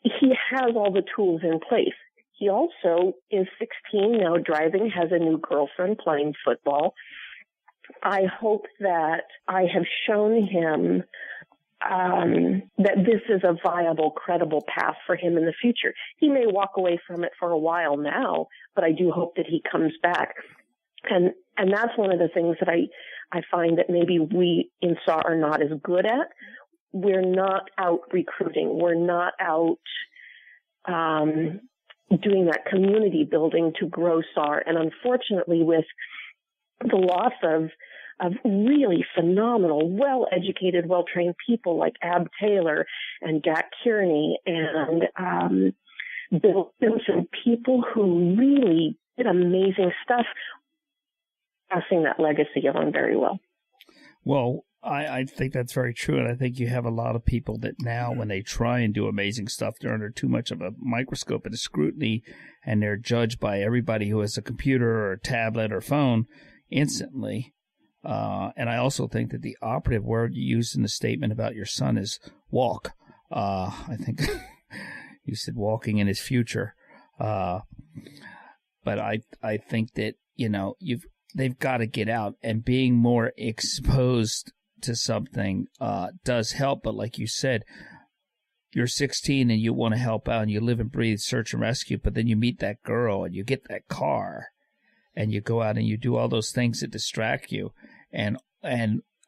he has all the tools in place. He also is 16 now, driving, has a new girlfriend, playing football. I hope that I have shown him that this is a viable, credible path for him in the future. He may walk away from it for a while now, but I do hope that he comes back. And that's one of the things that I find that maybe we in SAR are not as good at. We're not out recruiting. We're not out doing that community building to grow SAR. And unfortunately, with the loss of really phenomenal, well-educated, well-trained people like Ab Taylor and Jack Kearney and Bill Simpson, people who really did amazing stuff, passing that legacy on very well. Well, I think that's very true, and I think you have a lot of people that now, when they try and do amazing stuff, they're under too much of a microscope and a scrutiny, and they're judged by everybody who has a computer or a tablet or phone instantly. And I also think that the operative word you used in the statement about your son is walk. I think you said walking in his future. But I think that, they've got to get out, and being more exposed to something does help. But like you said, you're 16 and you want to help out and you live and breathe search and rescue, but then you meet that girl and you get that car and you go out and you do all those things that distract you. And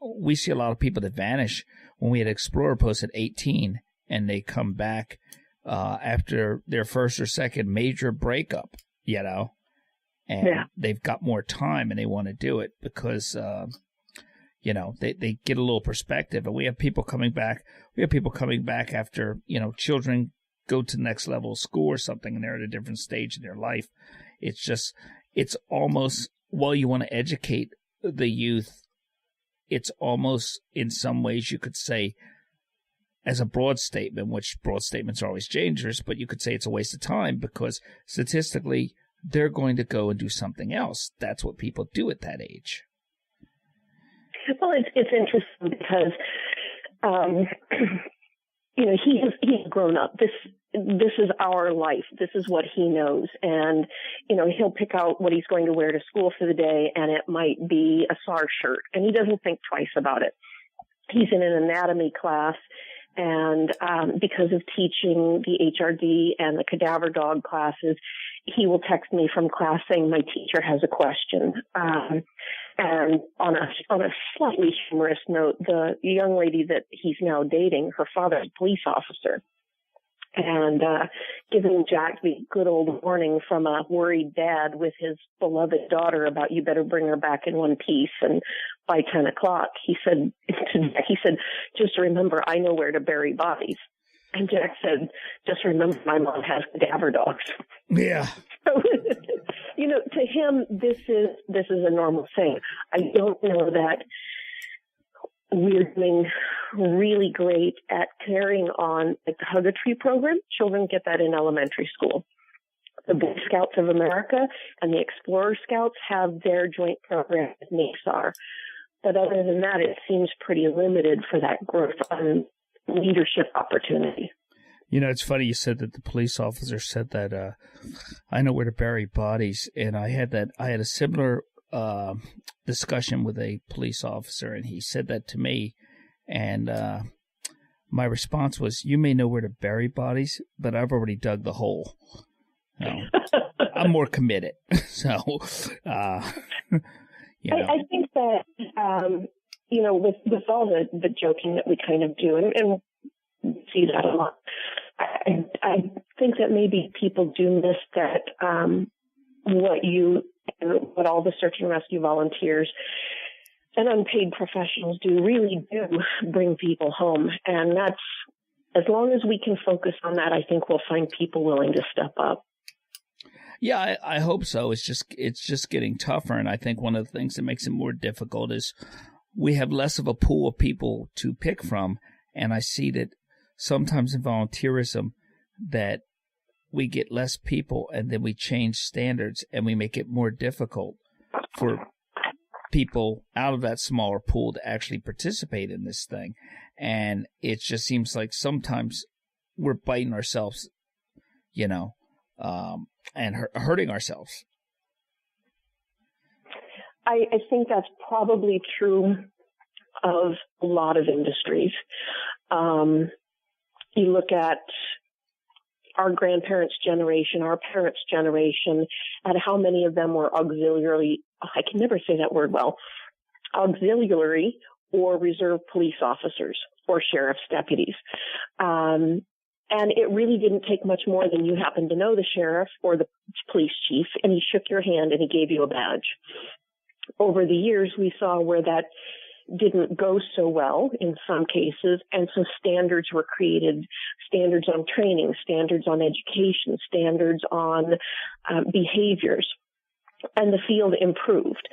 we see a lot of people that vanish. When we had Explorer Post at 18 and they come back after their first or second major breakup, and they've got more time and they want to do it because they get a little perspective. And we have people coming back. We have people coming back after, children go to the next level of school or something and they're at a different stage in their life. It's almost, while you want to educate the youth, it's almost, in some ways, you could say, as a broad statement, which broad statements are always dangerous, but you could say it's a waste of time because statistically, they're going to go and do something else. That's what people do at that age. Well, it's interesting because, he's grown up. This is our life. This is what he knows. And, he'll pick out what he's going to wear to school for the day, and it might be a SAR shirt. And he doesn't think twice about it. He's in an anatomy class, and because of teaching the HRD and the cadaver dog classes, he will text me from class saying my teacher has a question. And on a slightly humorous note, the young lady that he's now dating, her father's a police officer. And giving Jack the good old warning from a worried dad with his beloved daughter about you better bring her back in one piece. And by 10 o'clock, he said, just remember, I know where to bury bodies. And Jack said, just remember, my mom has cadaver dogs. Yeah. So, to him, this is a normal thing. I don't know that we're doing really great at carrying on the Hug-a-Tree program. Children get that in elementary school. The Boy Scouts of America and the Explorer Scouts have their joint program with NASAR. But other than that, it seems pretty limited for that growth and leadership opportunity. It's funny you said that the police officer said that I know where to bury bodies, and I had a similar discussion with a police officer, and he said that to me, and my response was, you may know where to bury bodies, but I've already dug the hole. I'm more committed. So, I think that, with all the joking that we kind of do, and see that a lot, I think that maybe people do miss that what all the search and rescue volunteers and unpaid professionals really do bring people home. And that's, as long as we can focus on that, I think we'll find people willing to step up. Yeah, I hope so. It's just getting tougher. And I think one of the things that makes it more difficult is we have less of a pool of people to pick from. And I see that sometimes in volunteerism that we get less people and then we change standards and we make it more difficult for people out of that smaller pool to actually participate in this thing. And it just seems like sometimes we're biting ourselves, and hurting ourselves. I think that's probably true of a lot of industries. You look at our grandparents' generation, our parents' generation, and how many of them were auxiliary or reserve police officers or sheriff's deputies. And it really didn't take much more than you happened to know the sheriff or the police chief, and he shook your hand and he gave you a badge. Over the years, we saw where that didn't go so well in some cases, and so standards were created, standards on training, standards on education, standards on behaviors, and the field improved.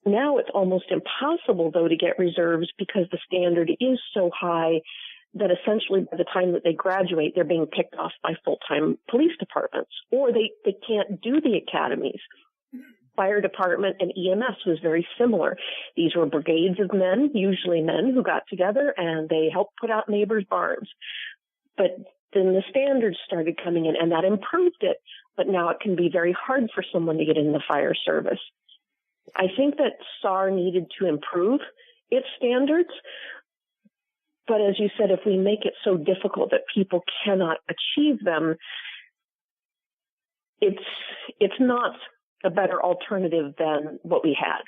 Now it's almost impossible, though, to get reserves because the standard is so high that essentially by the time that they graduate, they're being picked off by full-time police departments, or they can't do the academies. Fire department and EMS was very similar. These were brigades of men, usually men, who got together and they helped put out neighbors' barns. But then the standards started coming in and that improved it. But now it can be very hard for someone to get in the fire service. I think that SAR needed to improve its standards. But as you said, if we make it so difficult that people cannot achieve them, it's not a better alternative than what we had.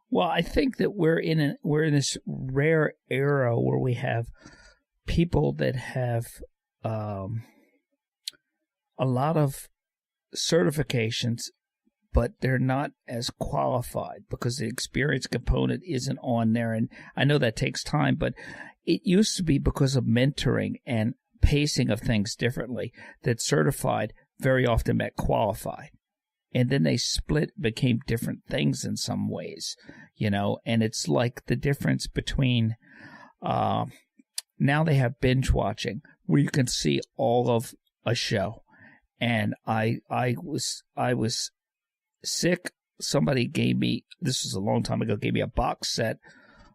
Well, I think that we're in this rare era where we have people that have a lot of certifications, but they're not as qualified because the experience component isn't on there. And I know that takes time, but it used to be because of mentoring and pacing of things differently that certified very often meant qualified. And then they became different things in some ways, and it's like the difference between, now they have binge watching where you can see all of a show. And I was sick. Somebody this was a long time ago, gave me a box set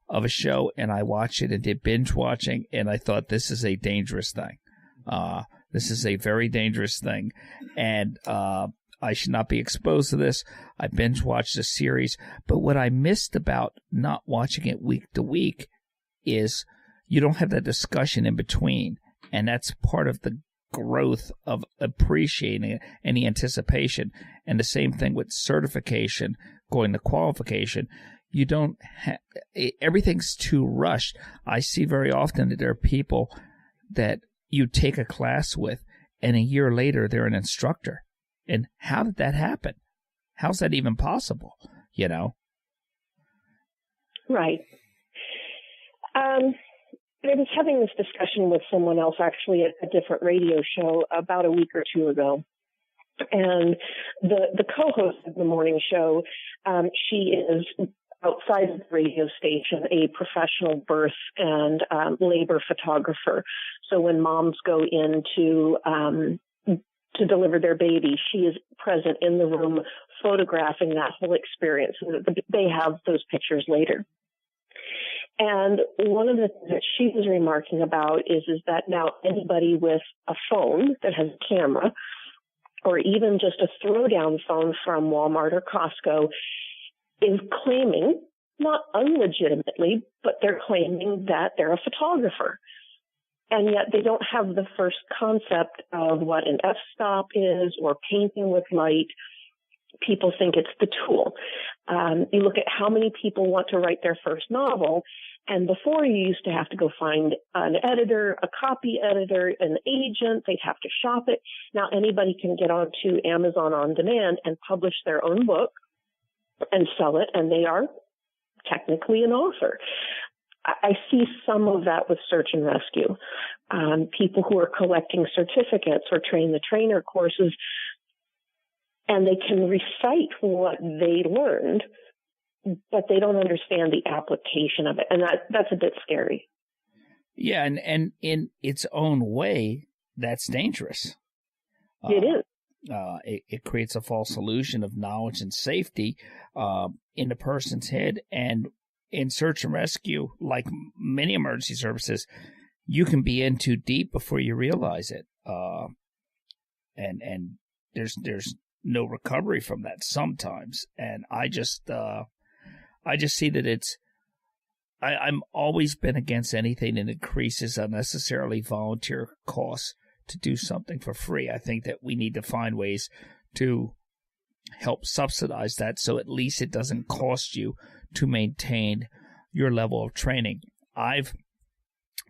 of a show and I watched it and did binge watching. And I thought, this is a dangerous thing. This is a very dangerous thing. And, I should not be exposed to this. I binge watched a series. But what I missed about not watching it week to week is you don't have that discussion in between. And that's part of the growth of appreciating it and the anticipation. And the same thing with certification, going to qualification. You don't everything's too rushed. I see very often that there are people that you take a class with and a year later they're an instructor. And how did that happen? How's that even possible? Right. I was having this discussion with someone else actually at a different radio show about a week or two ago. And the co-host of the morning show, she is outside of the radio station, a professional birth and labor photographer. So when moms go in to deliver their baby, she is present in the room photographing that whole experience. They have those pictures later. And one of the things that she was remarking about is that now anybody with a phone that has a camera, or even just a throwdown phone from Walmart or Costco, is claiming, not unlegitimately, but they're claiming that they're a photographer. And yet they don't have the first concept of what an f-stop is or painting with light. People think it's the tool. You look at how many people want to write their first novel, and before you used to have to go find an editor, a copy editor, an agent. They'd have to shop it. Now anybody can get onto Amazon On Demand and publish their own book and sell it, and they are technically an author. I see some of that with search and rescue. People who are collecting certificates or train the trainer courses, and they can recite what they learned, but they don't understand the application of it. And that's a bit scary. Yeah, and in its own way, that's dangerous. It is. It creates a false illusion of knowledge and safety in the person's head. And in search and rescue, like many emergency services, you can be in too deep before you realize it. And there's no recovery from that sometimes. And I just see that I'm always been against anything that increases unnecessarily volunteer costs to do something for free. I think that we need to find ways to help subsidize that, so at least it doesn't cost you to maintain your level of training. I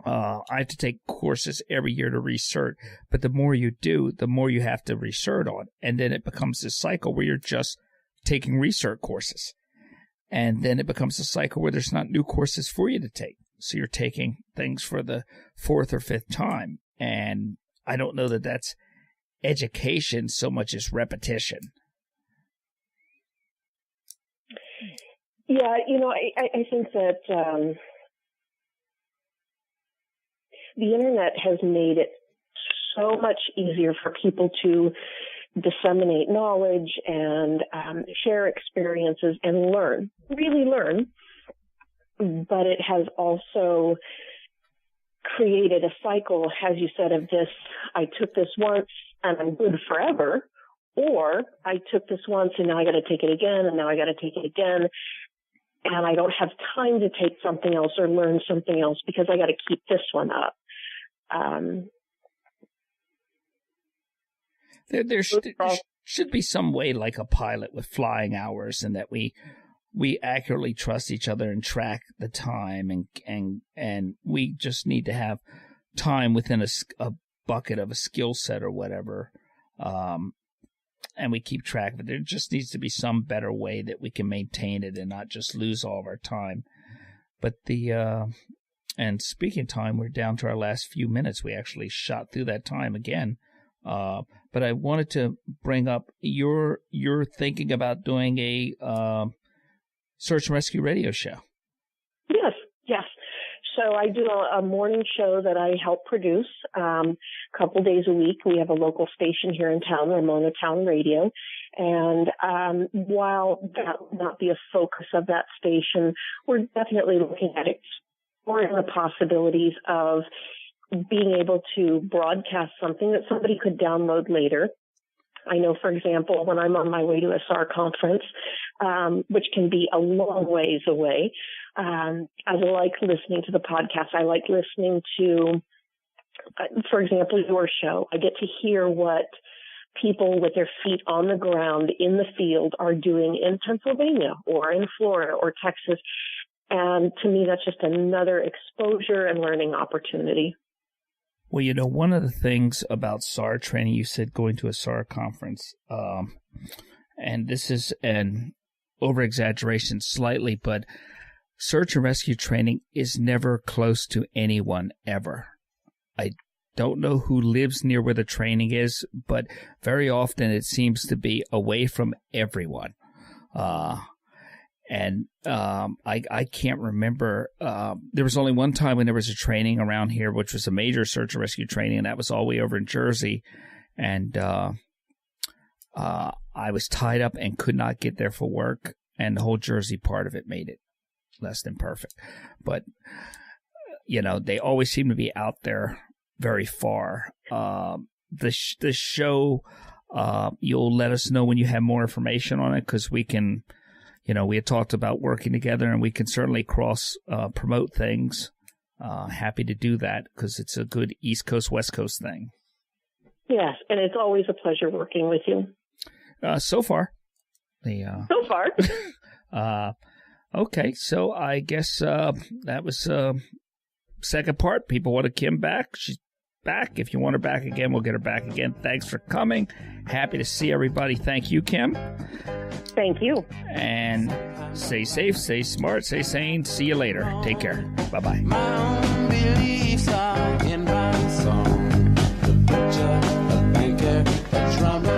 have to take courses every year to recert, but the more you do, the more you have to recert on, and then it becomes this cycle where you're just taking recert courses, and then it becomes a cycle where there's not new courses for you to take, so you're taking things for the fourth or fifth time, and I don't know that that's education so much as repetition. Yeah, I think that the internet has made it so much easier for people to disseminate knowledge and share experiences and really learn. But it has also created a cycle, as you said, of this, I took this once and I'm good forever, or I took this once and now I got to take it again, and now I got to take it again, and I don't have time to take something else or learn something else because I got to keep this one up. There should be some way, like a pilot with flying hours, and that we accurately trust each other and track the time, and we just need to have time within a bucket of a skill set or whatever, and we keep track of it. There just needs to be some better way that we can maintain it and not just lose all of our time. But and speaking of time, we're down to our last few minutes. We actually shot through that time again. But I wanted to bring up your thinking about doing a search and rescue radio show. Yes. So I do a morning show that I help produce a couple days a week. We have a local station here in town, Ramona Town Radio. And while that will not be a focus of that station, we're definitely looking at exploring the possibilities of being able to broadcast something that somebody could download later. I know, for example, when I'm on my way to a SAR conference, which can be a long ways away, I like listening to the podcast. I like listening to, for example, your show. I get to hear what people with their feet on the ground in the field are doing in Pennsylvania or in Florida or Texas. And to me, that's just another exposure and learning opportunity. Well, one of the things about SAR training, you said going to a SAR conference, and this is an over-exaggeration slightly, but search and rescue training is never close to anyone ever. I don't know who lives near where the training is, but very often it seems to be away from everyone. And I can't remember. There was only one time when there was a training around here, which was a major search and rescue training, and that was all the way over in Jersey. And I was tied up and could not get there for work, and the whole Jersey part of it made it less than perfect. But, they always seem to be out there very far. The show, you'll let us know when you have more information on it, because we can... we had talked about working together, and we can certainly cross-promote things. Happy to do that, because it's a good East Coast, West Coast thing. Yes, and it's always a pleasure working with you. So far. So far. Okay, so I guess that was second part. People wanted Kim back. She's back. If you want her back again, we'll get her back again. Thanks for coming. Happy to see everybody. Thank you, Kim. Thank you. And stay safe, stay smart, stay sane. See you later. Take care. Bye-bye. My own beliefs are in my song. The picture, a banker, a drummer.